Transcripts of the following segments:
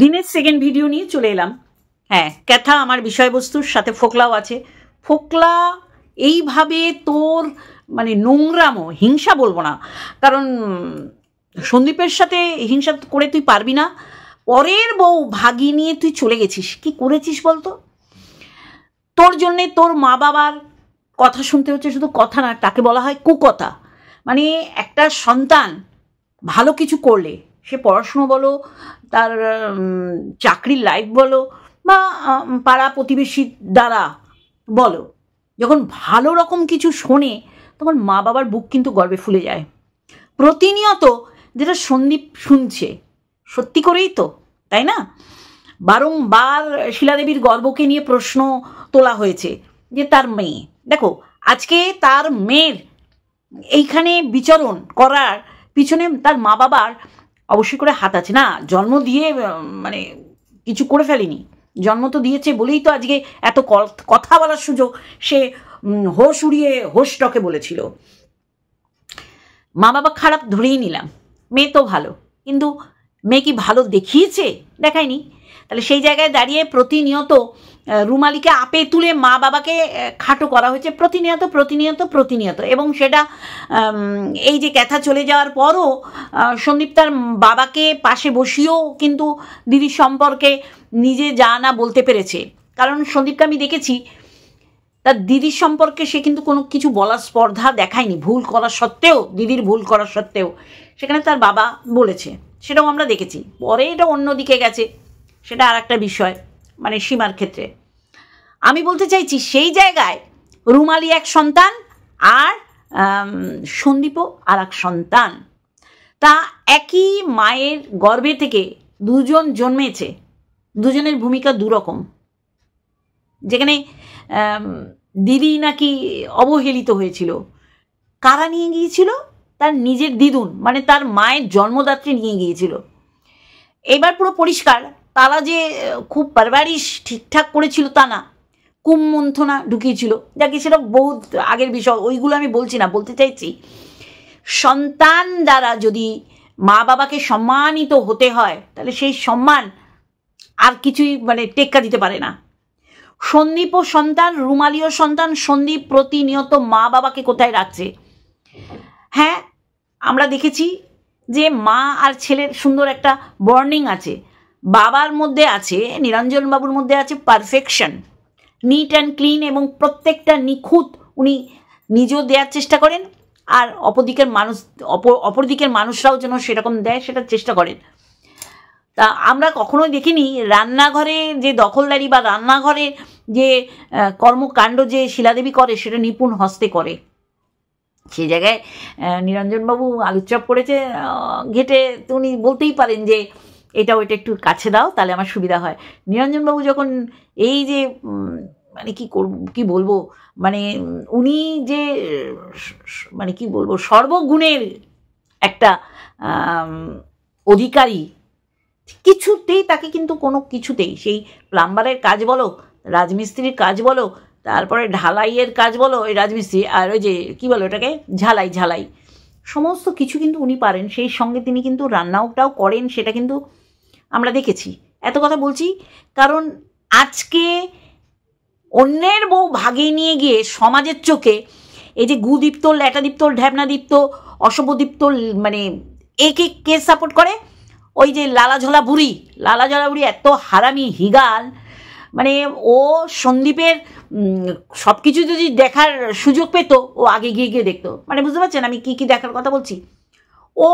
দিনের second video নিয়ে চলে এলাম। হ্যাঁ, ক্যাথা আমার বিষয়বস্তুর সাথে ফোকলাও আছে। ফোকলা এইভাবে তোর মানে নোংরামো, হিংসা বলবো না, কারণ সন্দীপের সাথে হিংসা করে তুই পারবি না। পরের বউ ভাগি নিয়ে তুই চলে গেছিস, কি করেছিস বলতো? তোর জন্যে তোর মা বাবার কথা শুনতে হচ্ছে, শুধু কথা না, তাকে বলা হয় কুকথা। মানে একটা সন্তান ভালো কিছু করলে, সে পড়াশুনো বলো, তার চাকরির লাইফ বলো, বা পাড়া প্রতিবেশীর দ্বারা বলো, যখন ভালো রকম কিছু শোনে তখন মা বাবার বুক কিন্তু গর্বে ফুলে যায়। প্রতিনিয়ত যেটা সন্দীপ শুনছে, সত্যি করেই তো, তাই না? বারংবার শিলাদেবীর গর্বকে নিয়ে প্রশ্ন তোলা হয়েছে যে তার মেয়ে, দেখো আজকে তার মেয়ের এইখানে বিচরণ করার পিছনে তার মা বাবার অবশ্যই করে হাত আছে। না জন্ম দিয়ে মানে কিছু করে ফেলেনি, জন্ম তো দিয়েছে বলেই তো আজকে এত কথা বলার সুযোগ সে হোশ উড়িয়ে হোশটকে বলেছিল। মা বাবা খারাপ ধরেই নিলাম, মেয়ে তো ভালো, কিন্তু মেয়ে কি ভালো দেখিয়েছে? দেখায়নি। তাহলে সেই জায়গায় দাঁড়িয়ে প্রতিনিয়ত রুমালিকে আপে তুলে মা বাবাকে খাটো করা হয়েছে, প্রতিনিয়ত প্রতিনিয়ত প্রতিনিয়ত। এবং সেটা এই যে ক্যাথা চলে যাওয়ার পরও সন্দীপ তার বাবাকে পাশে বসিয়েও কিন্তু দিদির সম্পর্কে নিজে যা না বলতে পেরেছে। কারণ সন্দীপকে আমি দেখেছি তার দিদির সম্পর্কে সে কিন্তু কোনো কিছু বলার স্পর্ধা দেখায়নি, ভুল করার সত্ত্বেও, দিদির ভুল করার সত্ত্বেও সেখানে তার বাবা বলেছে, সেটাও আমরা দেখেছি। পরে এটা অন্যদিকে গেছে, সেটা আর একটা বিষয়, মানে সীমার ক্ষেত্রে। আমি বলতে চাইছি সেই জায়গায় রুমালি এক সন্তান আর সন্দীপও আর এক সন্তান, তা একই মায়ের গর্ভে থেকে দুজন জন্মেছে, দুজনের ভূমিকা দুরকম। যেখানে দিদি নাকি অবহেলিত হয়েছিল, কারা নিয়ে গিয়েছিল? তার নিজের দিদুন, মানে তার মায়ের জন্মদাত্রী নিয়ে গিয়েছিল। এবার পুরো পরিষ্কার, তারা যে খুব পারবারিশ ঠিকঠাক করেছিল তা না, কুমন্থনা ঢুকিয়েছিল, যাকে সেটা বহুত আগের বিষয়, ওইগুলো আমি বলছি না। বলতে চাইছি সন্তান দ্বারা যদি মা বাবাকে সম্মানিত হতে হয়, তাহলে সেই সম্মান আর কিছুই মানে টেক্কা দিতে পারে না। সন্দীপও সন্তান, রুমালিও সন্তান। সন্দীপ প্রতিনিয়ত মা বাবাকে কোথায় রাখছে? হ্যাঁ, আমরা দেখেছি যে মা আর ছেলের সুন্দর একটা বর্নিং আছে, বাবার মধ্যে আছে, নিরঞ্জন বাবুর মধ্যে আছে পারফেকশন, নিট অ্যান্ড ক্লিন, এবং প্রত্যেকটা নিখুঁত উনি নিজেও দেওয়ার চেষ্টা করেন, আর অপরদিকের মানুষরাও যেন সেরকম দেয় সেটার চেষ্টা করেন। তা আমরা কখনোই দেখিনি রান্নাঘরে যে দখলদারি বা রান্নাঘরে যে কর্মকাণ্ড যে শিলাদেবী করে সেটা নিপুণ হস্তে করে। সেই জায়গায় নিরঞ্জনবাবু আলুর চপ করেছে ঘেটে, উনি বলতেই পারেন যে এটা ওইটা একটু কাছে দাও, তাহলে আমার সুবিধা হয়। নিরঞ্জনবাবু যখন এই যে মানে কি বলবো, মানে উনি যে মানে কি বলবো, সর্বগুণের একটা অধিকারী, কিছুতেই তাকে কিন্তু কোনো কিছুতেই, সেই প্লাম্বারের কাজ বলো, রাজমিস্ত্রির কাজ বলো, তারপরে ঢালাইয়ের কাজ বলো, ওই রাজমিস্ত্রি, আর ওই যে কী বলো ওটাকে, ঝালাই, সমস্ত কিছু কিন্তু উনি পারেন। সেই সঙ্গে তিনি কিন্তু রান্নাটাও করেন, সেটা কিন্তু আমরা দেখেছি। এত কথা বলছি কারণ আজকে অন্যের বউ ভাগিয়ে নিয়ে গিয়ে সমাজের চোখে এই যে গুদীপ্ত, ল্যাটাদীপ্ত, ঢ্যাবনাদীপ্ত, অশুভদীপ্ত, মানে একে কে সাপোর্ট করে? ওই যে লালাঝোলা বুড়ি এত হারামি হিগাল, মানে ও সন্দীপের সব কিছু যদি দেখার সুযোগ পেত ও আগে গিয়ে দেখতো। মানে বুঝতে পারছেন আমি কি দেখার কথা বলছি? ও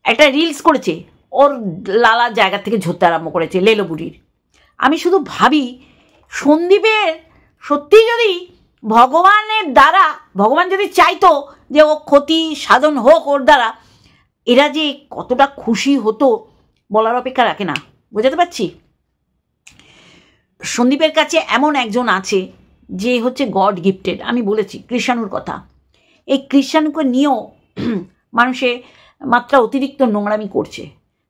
একটা রিলস করেছে, ওর লালার জায়গা থেকে ঝরতে আরম্ভ করেছে লেলো বুড়ির। আমি শুধু ভাবি সন্দীপের সত্যি যদি ভগবানের দ্বারা, ভগবান যদি চাইতো যে ও ক্ষতি সাধন হোক ওর দ্বারা, এরা যে কতটা খুশি হতো বলার অপেক্ষা রাখে না। বোঝাতে পারছি? সন্দীপের কাছে এমন একজন আছে যে হচ্ছে গড গিফটেড। আমি বলেছি কৃষাণুর কথা, এই কৃষাণুকে নিয়েও মানুষে মাত্রা অতিরিক্ত নোংরামি করছে।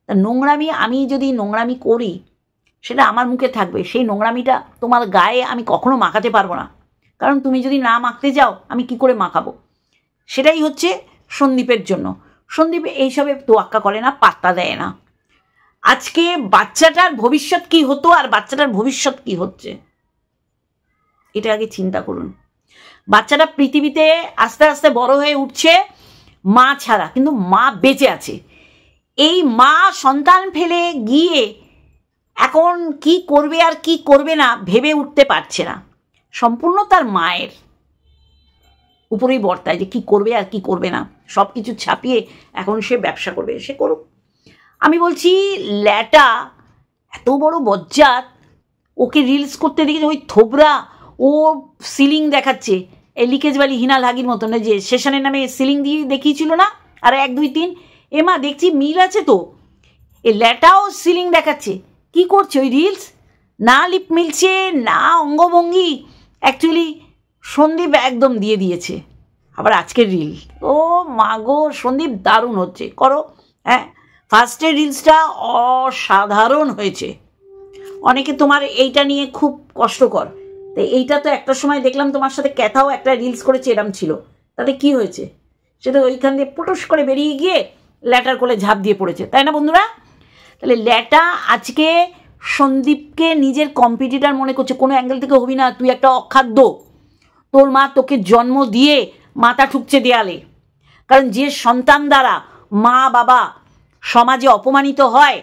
তা নোংরামি, আমি যদি নোংরামি করি সেটা আমার মুখে থাকবে, সেই নোংরামিটা তোমার গায়ে আমি কখনো মাখাতে পারবো না, কারণ তুমি যদি না মাখতে যাও আমি কি করে মাখাবো? সেটাই হচ্ছে সন্দীপের জন্য। সন্দীপ এইসবে তোয়াক্কা করে না, পাত্তা দেয় না। আজকে বাচ্চাটার ভবিষ্যৎ কি হতো আর বাচ্চাটার ভবিষ্যৎ কি হচ্ছে, এটা আগে চিন্তা করুন। বাচ্চাটা পৃথিবীতে আস্তে আস্তে বড় হয়ে উঠছে মা ছাড়া, কিন্তু মা বেঁচে আছে। এই মা সন্তান ফেলে গিয়ে এখন কি করবে আর কি করবে না ভেবে উঠতে পারছে না। সম্পূর্ণ তার মায়ের উপরেই বর্তায় যে কি করবে আর কি করবে না, সব কিছু ছাপিয়ে এখন সে ব্যবসা করবে, সে করুক। আমি বলছি ল্যাটা এত বড় বজ্জাত, ওকে রিলস করতে দেখেছে, ওই থোবরা ও সিলিং দেখাচ্ছে, এই লিকেজ বালি হিনা লাগির মতন, যে সেশনের নামে সিলিং দিয়ে দেখিয়েছিল না, আর 1 2 3 এমা দেখছি মিল আছে তো। এই ল্যাটাও সিলিং দেখাচ্ছে, কি করছে ওই রিলস, না লিপ মিলছে না অঙ্গভঙ্গি। অ্যাকচুয়ালি সন্দীপ একদম দিয়ে দিয়েছে। আবার আজকের রিল, ও মাগো সন্দীপ দারুণ হচ্ছে, করো। হ্যাঁ, ফার্স্টের রিলসটা অসাধারণ হয়েছে। অনেকে তোমার এইটা নিয়ে খুব কষ্টকর, তো এইটা তো একটা সময় দেখলাম তোমার সাথে ক্যাথাও একটা রিলস করেছে, এরম ছিল, তাতে কি হয়েছে, সেটা ওইখান দিয়ে পটস করে বেরিয়ে গিয়ে ল্যাটার কোলে ঝাঁপ দিয়ে পড়েছে, তাই না বন্ধুরা? তাহলে ল্যাটা আজকে সন্দীপকে নিজের কম্পিটিটার মনে করছে। কোনো অ্যাঙ্গেল থেকে হবি না, তুই একটা অখাদ্য, তোর মা তোকে জন্ম দিয়ে মাথা ঠুকছে দেয়ালে। কারণ যে সন্তান দ্বারা মা বাবা সমাজে অপমানিত হয়,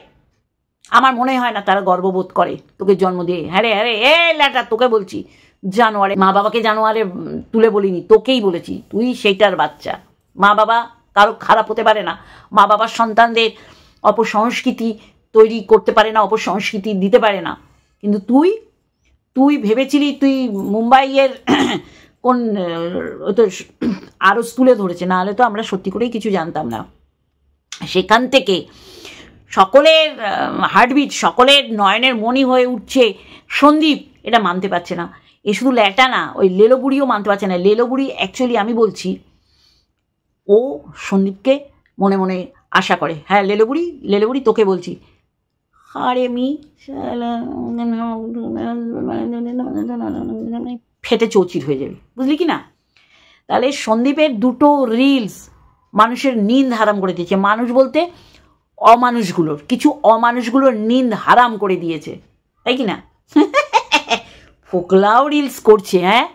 আমার মনে হয় না তারা গর্ববোধ করে তোকে জন্ম দিয়ে। হ্যাঁ রে হ্যাঁ রে, এ ল্যাটা তোকে বলছি, জানোয়ারে, মা বাবাকে জানোয়ারে তুলে বলিনি, তোকেই বলেছি, তুই সেইটার বাচ্চা। মা বাবা কারো খারাপ হতে পারে না, মা বাবার সন্তানদের অপসংস্কৃতি তৈরি করতে পারে না, অপসংস্কৃতি দিতে পারে না, কিন্তু তুই ভেবেছিলি তুই মুম্বাইয়ের কোন তো আরও স্কুলে ধরেছে, না হলে তো আমরা সত্যি করেই কিছু জানতাম না। সেখান থেকে সকলের হার্টবিট, সকলের নয়নের মণি হয়ে উঠছে সন্দীপ, এটা মানতে পারছে না। এ শুধু ল্যাটা না, ওই লেলো বুড়িও মানতে পারছে না। লেলো বুড়ি অ্যাকচুয়ালি আমি বলছি ও সন্দীপকে মনে মনে আশা করে। হ্যাঁ লেলো বুড়ি তোকে বলছি, আরে মি ফেটে চৌচির হয়ে যাবে, বুঝলি কি না? তাহলে সন্দীপের দুটো রিলস মানুষের নিন্দ হারাম করে দিয়েছে। মানুষ বলতে অমানুষগুলোর, কিছু অমানুষগুলোর নিন্দ হারাম করে দিয়েছে, তাই কি না? ফোকলাও রিলস করছে। হ্যাঁ,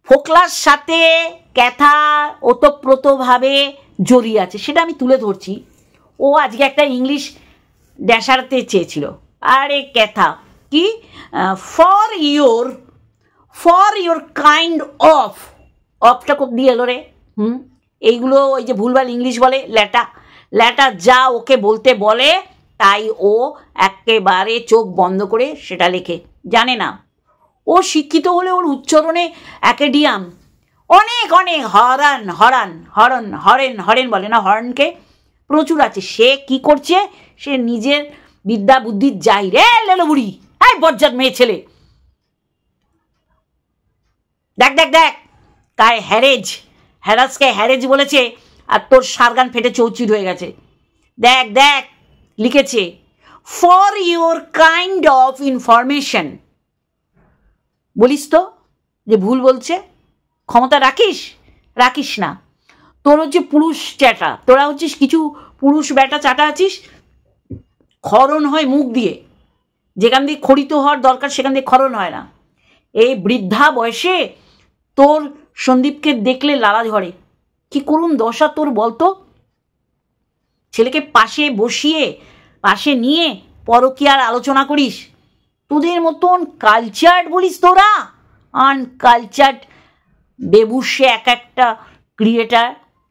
ফোকলার সাথে ক্যাথা ওতপ্রোতভাবে জড়িয়ে আছে, সেটা আমি তুলে ধরছি। ও আজকে একটা ইংলিশ ড্যাশারতে চেয়েছিল। আরে ক্যাথা কি, ফর ইয়োর কাইন্ড অফটা খুব দিয়ে এলো রে। এইগুলো ওই যে ভুলভাল ইংলিশ বলে ল্যাটা যা ওকে বলতে বলে তাই ও একেবারে চোখ বন্ধ করে সেটা লেখে, জানে না। ও শিক্ষিত হলে ওর উচ্চারণে অ্যাকাডিয়াম অনেক অনেক হরেন বলে না, হর্নকে প্রচুর আছে। সে কি করছে, সে নিজের বিদ্যা বুদ্ধির যাই রে লেলো বুড়ি, এই বজ্জাত মেয়ে ছেলে, দেখ কায় হ্যারাসকে হ্যারেজ বলেছে আর তোর সারগান ফেটে চৌচির হয়ে গেছে। দেখ লিখেছে, for your kind of information. বলিস তো যে ভুল বলছে, ক্ষমতা রাখিস না। তোর হচ্ছে পুরুষ চ্যাটা, তোরা হচ্ছিস কিছু পুরুষ ব্যাটা চাটা আছিস, খরণ হয় মুখ দিয়ে, যেখান দিয়ে খড়িত হওয়ার দরকার সেখান দিয়ে খরণ হয় না। এই বৃদ্ধা বয়সে তোর সন্দীপকে দেখলে লালা ঝরে। কি করুন দশা তোর বলতো? ছেলেকে পাশে নিয়ে পরকীয়ার আলোচনা করিস। তোদের মতন কালচার্ড বলিস তোরা, আনকালচার্ড বেবুসে এক একটা ক্রিয়েটার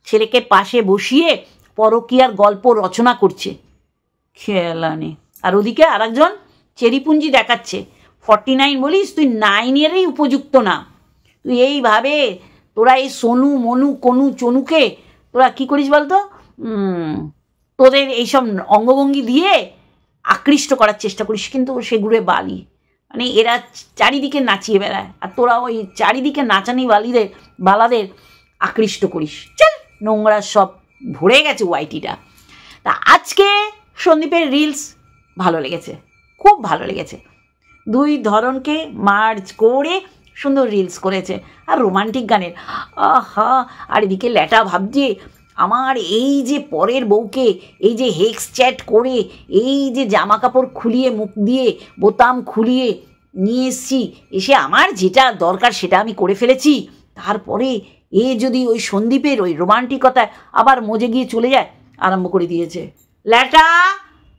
ছেলেকে পাশে বসিয়ে পরকীয়ার গল্প রচনা করছে, খেয়ালা নেই। আর ওদিকে আর একজন চেরিপুঞ্জি দেখাচ্ছে, 49 বলিস, তুই 9 এরই উপযুক্ত না। তুই এইভাবে তোরা এই সোনু মনু কনু চনুকে তোরা কি করিস বলতো, তোদের এইসব অঙ্গভঙ্গি দিয়ে আকৃষ্ট করার চেষ্টা করিস, কিন্তু সেগুলো বালি, মানে এরা চারিদিকে নাচিয়ে বেড়ায় আর তোরা ওই চারিদিকে নাচানি বালাদের আকৃষ্ট করিস। চল, নোংরা সব ভরে গেছে ওয়াইটিটা। তা আজকে সন্দীপের রিলস ভালো লেগেছে, খুব ভালো লেগেছে। 2 ধরনকে মার্জ করে সুন্দর রিলস করেছে, আর রোমান্টিক গানের আহা। আর এদিকে ল্যাটা ভাবছে আমার এই যে পরের বউকে এই যে হেক্স চ্যাট করে এই যে জামা কাপড় খুলিয়ে মুখ দিয়ে বোতাম খুলিয়ে নিয়ে এসছি, এসে আমার যেটা দরকার সেটা আমি করে ফেলেছি, তারপরে এ যদি ওই সন্দীপের ওই রোমান্টিকতায় আবার মজে গিয়ে চলে যায়। আরম্ভ করে দিয়েছে ল্যাটা,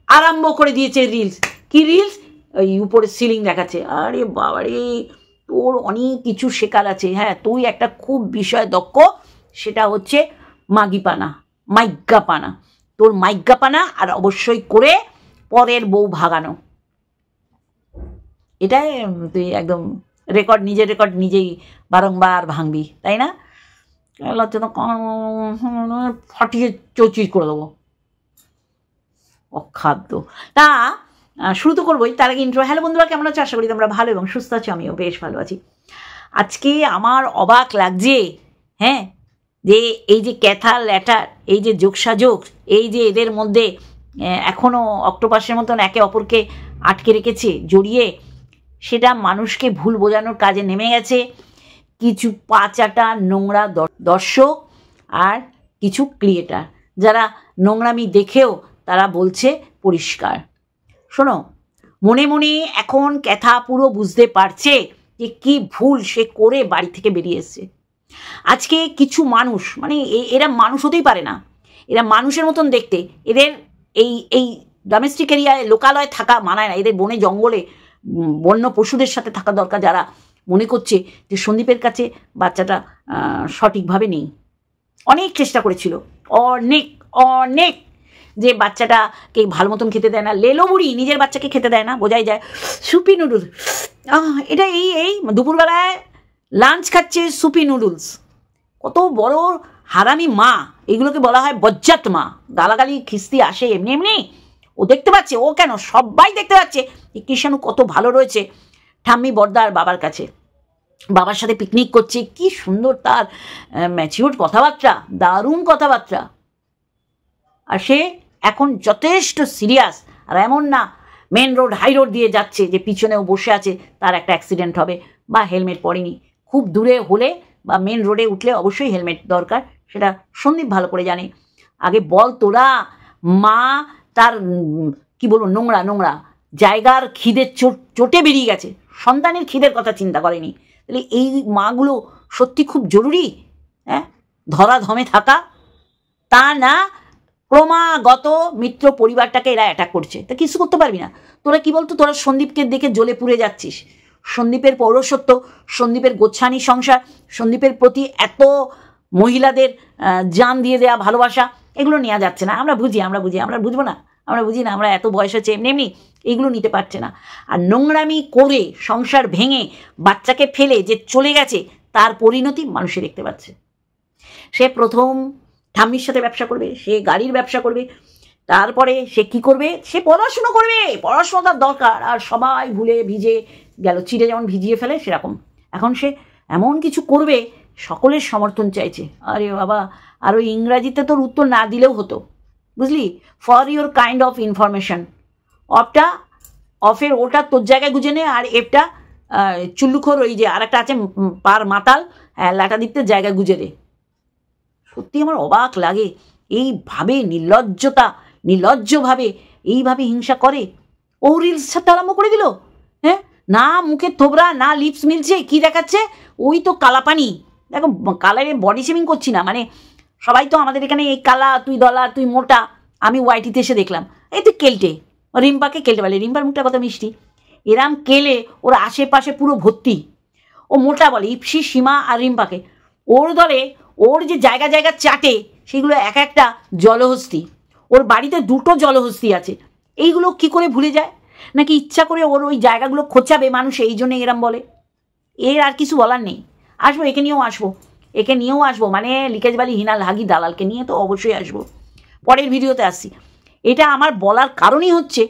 আরম্ভ করে দিয়েছে রিলস। কি রিলস? ওই উপরে সিলিং দেখাচ্ছে। আরে বাবারে, তোর অনেক কিছু শেখার আছে। হ্যাঁ, তুই একটা খুব বিষয় দক্ষ, সেটা হচ্ছে মাগিপানা, মাইজ্ঞাপানা। তোর মাইজ্ঞাপানা আর অবশ্যই করে পরের বউ ভাগানো, এটাই তুই একদম রেকর্ড, নিজের রেকর্ড নিজেই বারংবার ভাঙবি, তাই না? লজ্জা তো ফাটিয়ে চৌচির করে দেবো, অখাদ্য। তা শুরু তো করবোই, তার আগে ইন্ট্রো। হ্যালো বন্ধুরা, কেমন আছো? আশা করি তোমরা ভালো এবং সুস্থ আছো। আমিও বেশ ভালো আছি। আজকে আমার অবাক লাগছে, হ্যাঁ, যে এই যে ক্যাথা ল্যাটার, এই যে যোগসাযোগ, এই যে এদের মধ্যে এখনও অক্টোপাসের মতন একে অপরকে আটকে রেখেছে জড়িয়ে, সেটা মানুষকে ভুল বোঝানোর কাজে নেমে গেছে কিছু পাচাটা নোংরা দর্শক আর কিছু ক্রিয়েটার, যারা নোংরামি দেখেও তারা বলছে পরিষ্কার। শোনো, মনে মনে এখন ক্যাথা পুরো বুঝতে পারছে যে কি ভুল সে করে বাড়ি থেকে বেরিয়ে এসছে। আজকে কিছু মানুষ, মানে এরা মানুষ হতেই পারে না, এরা মানুষের মতন দেখতে, এদের এই এই ডোমেস্টিক এরিয়ায় লোকালয়ে থাকা মানায় না, এদের বনে জঙ্গলে বন্য পশুদের সাথে থাকা দরকার। যারা মনে করছে যে সন্দীপের কাছে বাচ্চাটা সঠিকভাবে নেই, অনেক চেষ্টা করেছিল, অনেক অনেক, যে বাচ্চাটাকে ভালো মতন খেতে দেয় না, লেলো বুড়ি নিজের বাচ্চাকে খেতে দেয় না, বোঝাই যায়। সুপি নুডলস, এটা এই এই দুপুরবেলায় লাঞ্চ খাচ্ছে সুপি নুডলস। কত বড় হারামি মা, এগুলোকে বলা হয় বজ্জাত মা। গালাগালি খিস্তি আসে এমনি এমনি, ও দেখতে পাচ্ছে, ও কেন, সবাই দেখতে পাচ্ছে এই কৃষাণু কত ভালো রয়েছে ঠাম্মি বর্দার বাবার কাছে, বাবার সাথে পিকনিক করছে, কি সুন্দর তার ম্যাচিউর কথাবার্তা, দারুণ কথাবার্তা। আর সে এখন যথেষ্ট সিরিয়াস। আর এমন না মেন রোড হাই রোড দিয়ে যাচ্ছে যে পিছনেও বসে আছে, তার একটা অ্যাক্সিডেন্ট হবে বা হেলমেট পরেনি। খুব দূরে হলে বা মেন রোডে উঠলে অবশ্যই হেলমেট দরকার, সেটা সন্দীপ ভালো করে জানে। আগে বল তোরা, মা তার কি বলবো নোংরা নোংরা জায়গার খিদের চোটে বেরিয়ে গেছে, সন্তানের খিদের কথা চিন্তা করেনি। তাহলে এই মাগুলো সত্যি খুব জরুরি, হ্যাঁ, ধরাধমে থাকা। তা না, ক্রমাগত মিত্র পরিবারটাকে এরা অ্যাটাক করছে, তা কিছু করতে পারবি না। তোরা কি বলতো, তোরা সন্দীপকে দেখে জ্বলে পুড়ে যাচ্ছিস। সন্দীপের পৌরসত্ব, সন্দীপের গোছানি সংসার, সন্দীপের প্রতি এত মহিলাদের জান দিয়ে দেওয়া ভালোবাসা, এগুলো নেওয়া যাচ্ছে না। আমরা বুঝি, আমরা বুঝবো না, আমরা বুঝি না, আমরা এত বয়স হচ্ছে এমনি এমনি এইগুলো নিতে পারছে না। আর নোংরামি করে সংসার ভেঙে বাচ্চাকে ফেলে যে চলে গেছে, তার পরিণতি মানুষে দেখতে পাচ্ছে। সে প্রথম ঠাম্মির সাথে ব্যবসা করবে, সে গাড়ির ব্যবসা করবে, তারপরে সে কি করবে, সে পড়াশুনো করবে, পড়াশোনা তার দরকার। আর সবাই ভুলে ভিজে গেল, চিড়ে যেমন ভিজিয়ে ফেলে সেরকম এখন সে এমন কিছু করবে, সকলের সমর্থন চাইছে। আরে বাবা, আর ওই ইংরাজিতে তোর উত্তর না দিলেও হতো, বুঝলি? For your kind of information, অফের ওটা তোর জায়গায় গুজে নে, আর এফটা চুল্লুখোর ওই যে আর একটা আছে পার মাতাল, লাটাদীপ্তের জায়গায় গুজে দে। সত্যি আমার অবাক লাগে, এইভাবে নির্লজ্জভাবে এইভাবে হিংসা করে। ও রিলস ছাড়তে আরম্ভ করে দিল, হ্যাঁ, না মুখের থোবরা, না লিপস মিলছে, কি দেখাচ্ছে, ওই তো কালাপানি। দেখো, কালারে বডি শেমিং করছি না, মানে সবাই তো আমাদের এখানে এই কালা, তুই দলা, তুই মোটা। আমি ওয়াইটিতে এসে দেখলাম এই তো কেলটে, রিম্পাকে কেলটে বলে, রিম্পার মুখটা কত মিষ্টি, এরাম কেলে ওর আশেপাশে পুরো ভর্তি। ও মোটা বলে ইপসি, সীমা আর রিম্পাকে। ওর দলে ওর যে জায়গা জায়গা চাটে, সেগুলো এক একটা জলহস্তি। ওর বাড়িতে 2টো জলহস্তি আছে। এইগুলো কি করে ভুলে যায়, নাকি ইচ্ছা করে ওর ওই জায়গাগুলো খোঁচাবে মানুষ, এই জন্য এরম বলে। এর আর কিছু বলার নেই। আসবো, একে নিয়েও আসবো, মানে লিকেজ বালি হিনাল হাগি দালালকে নিয়ে তো অবশ্যই আসবো, পরের ভিডিওতে আসছি। এটা আমার বলার কারণই হচ্ছে,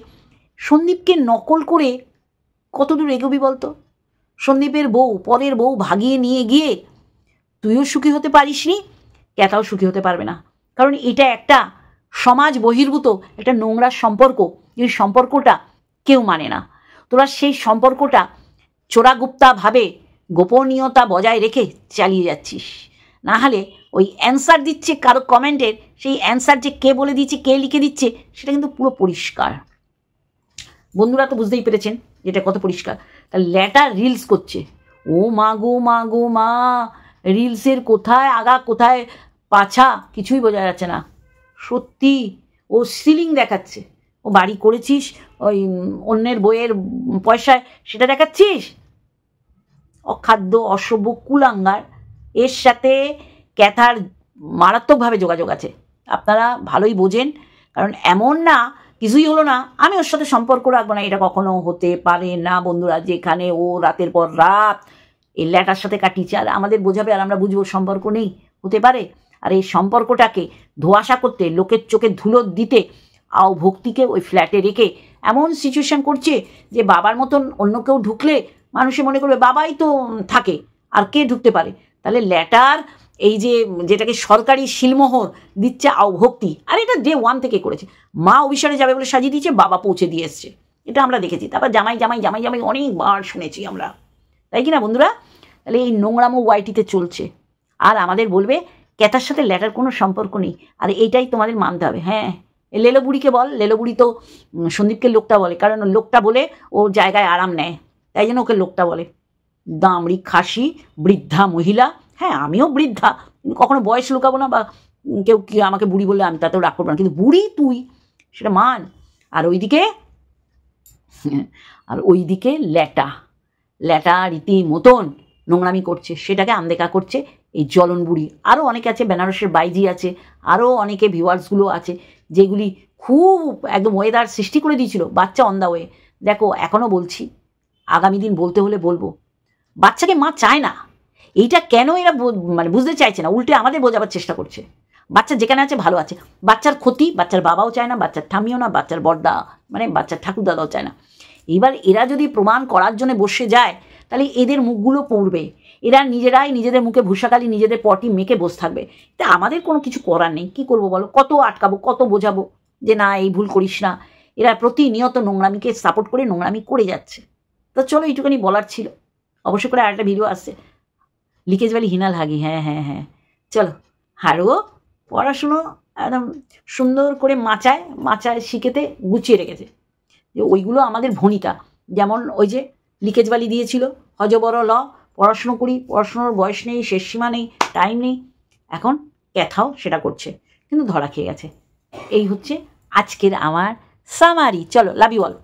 সন্দীপকে নকল করে কতদূর এগোবি বলতো? সন্দীপের বউ, পরের বউ ভাগিয়ে নিয়ে গিয়ে তুইও সুখী হতে পারিসনি, ক্যাথাও সুখী হতে পারবে না। কারণ এটা একটা সমাজ বহির্ভূত একটা নোংরা সম্পর্ক, এই সম্পর্কটা কেউ মানে না। তোরা সেই সম্পর্কটা চোরাগুপ্তাভাবে গোপনীয়তা বজায় রেখে চালিয়ে যাচ্ছিস, না হলে ওই অ্যান্সার দিচ্ছে কারো কমেন্টের, সেই অ্যান্সার যে কে বলে দিচ্ছে, কে লিখে দিচ্ছে, সেটা কিন্তু পুরো পরিষ্কার। বন্ধুরা তো বুঝতেই পেরেছেন যেটা কত পরিষ্কার। তা ল্যাটা রিলস করছে, ও মা গো মা গো মা, রিলসের কোথায় আগা কোথায় পাছা কিছুই বোঝা যাচ্ছে না। সত্যি ও সিলিং দেখাচ্ছে, ও বাড়ি করেছিস ওই অন্যের বইয়ের পয়সায়, সেটা দেখাচ্ছিস। অখাদ্য অসভ্য কুলাঙ্গার। এর সাথে ক্যাথার মারাত্মকভাবে যোগাযোগ আছে, আপনারা ভালোই বোঝেন। কারণ এমন না কিছুই হলো না আমি ওর সাথে সম্পর্ক রাখবো না, এটা কখনো হতে পারে না বন্ধুরা। যেখানে ও রাতের পর রাত এই ল্যাটার সাথে কাটিয়েছে, আর আমাদের বোঝাবে আর আমরা বুঝবো সম্পর্ক নেই, হতে পারে? আর এই সম্পর্কটাকে ধোঁয়াশা করতে, লোকের চোখে ধুলো দিতে, আও ভক্তিকে ওই ফ্ল্যাটে রেখে এমন সিচুয়েশন করছে যে বাবার মতন অন্য কেউ ঢুকলে মানুষে মনে করবে বাবাই তো থাকে, আর কে ঢুকতে পারে? তাহলে ল্যাটার এই যে যেটাকে সরকারি শিলমোহর দিচ্ছে আও ভক্তি, আর এটা ডে 1 থেকে করেছে। মা অভিসারে যাবে বলে সাজিয়ে দিয়েছে, বাবা পৌঁছে দিয়ে এসছে, এটা আমরা দেখেছি। তারপর জামাই জামাই জামাই জামাই অনেকবার শুনেছি আমরা, তাই কি না বন্ধুরা? তাহলে এই নোংরামো ওয়াইটিতে চলছে, আর আমাদের বলবে ক্যাথার সাথে ল্যাটার কোনো সম্পর্ক নেই, আর এইটাই তোমাদের মানতে হবে। হ্যাঁ, লেলো বুড়িকে বল, লেলো বুড়ি তো সন্দীপকে লোকটা বলে, কারণ লোকটা বলে ওর জায়গায় আরাম নেয়, তাই জন্য ওকে লোকটা বলে। দামড়ি খাসি বৃদ্ধা মহিলা। হ্যাঁ, আমিও বৃদ্ধা, কিন্তু কখনো বয়স লুকাবো না, বা কেউ কি আমাকে বুড়ি বললে আমি তাতেও রাগ করবো না, কিন্তু বুড়ি তুই সেটা মান। আর ওইদিকে ল্যাটা রীতি মতন নোংরামি করছে, সেটাকে আনদেখা করছে এই জ্বলন বুড়ি। আরও অনেকে আছে, বেনারসের বাইজি আছে, আরও অনেকে ভিউয়ার্সগুলো আছে, যেগুলি খুব একদম ওয়েদার সৃষ্টি করে দিয়েছিল বাচ্চা অন দা ওয়ে। দেখো, এখনও বলছি, আগামী দিন বলতে হলে বলবো, বাচ্চাকে মা চায় না, এইটা কেন এরা মানে বুঝতে চাইছে না, উল্টে আমাদের বোঝাবার চেষ্টা করছে। বাচ্চা যেখানে আছে ভালো আছে, বাচ্চার ক্ষতি বাচ্চার বাবাও চায় না, বাচ্চার ঠাম্মিও না, বাচ্চার বড়দা মানে বাচ্চার ঠাকুরদাদাও চায় না। এবার এরা যদি প্রমাণ করার জন্য বসে যায়, তাহলে এদের মুখগুলো পড়বে, এরা নিজেরাই নিজেদের মুখে ভূষাকালি নিজেদের পটি মেখে বসে থাকবে। তা আমাদের কোনো কিছু করার নেই, কী করবো বলো? কত আটকাবো, কত বোঝাবো যে না এই ভুল করিস না? এরা প্রতিনিয়ত নোংরামিকে সাপোর্ট করে নোংরামি করে যাচ্ছে। তো চলো, এইটুখানি বলার ছিল। অবশ্যই করে আরেকটা ভিডিও আসছে, লিকেজ ভ্যালি হিনাল হাগি। হ্যাঁ হ্যাঁ হ্যাঁ, চলো। আরও পড়াশুনো একদম সুন্দর করে মাচায় শিখেতে গুছিয়ে রেখেছে, যে ওইগুলো আমাদের ভণিতা। যেমন ওই যে লিকেজ ভ্যালি দিয়েছিল, হজবড় ল, পড়াশুনো করি, পড়াশুনোর বয়স নেই, শেষ সীমা নেই, টাইম নেই। এখন ক্যাথাও সেটা করছে, কিন্তু ধরা খেয়ে গেছে। এই হচ্ছে আজকের আমার সামারি। চলো, লাভ ইউ অল।